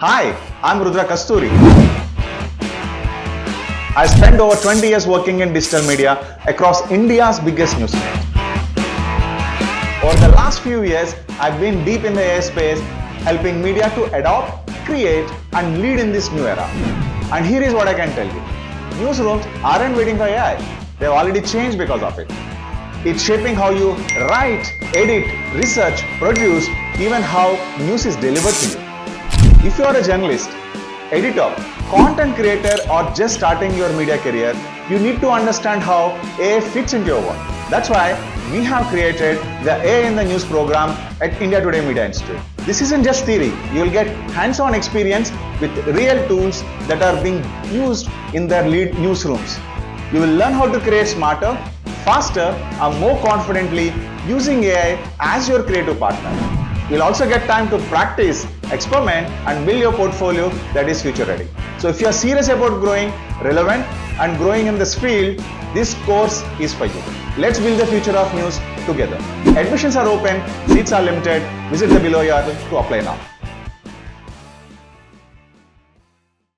Hi, I'm Rudra Kasturi. I spent over 20 years working in digital media across India's biggest newsroom. Over the last few years, I've been deep in the AI space, helping media to adopt, create, and lead in this new era. And here is what I can tell you. Newsrooms aren't waiting for AI. They've already changed because of it. It's shaping how you write, edit, research, produce, even how news is delivered to you. If you are a journalist, editor, content creator, or just starting your media career, you need to understand how AI fits into your work. That's why we have created the AI in the News program at India Today Media Institute. This isn't just theory. You will get hands-on experience with real tools that are being used in their lead newsrooms. You will learn how to create smarter, faster, and more confidently using AI as your creative partner. You'll also get time to practice, experiment, and build your portfolio that is future ready. So if you are serious about growing relevant and growing in this field, this course is for you. Let's build the future of news together. Admissions are open, seats are limited. Visit the below here to apply now.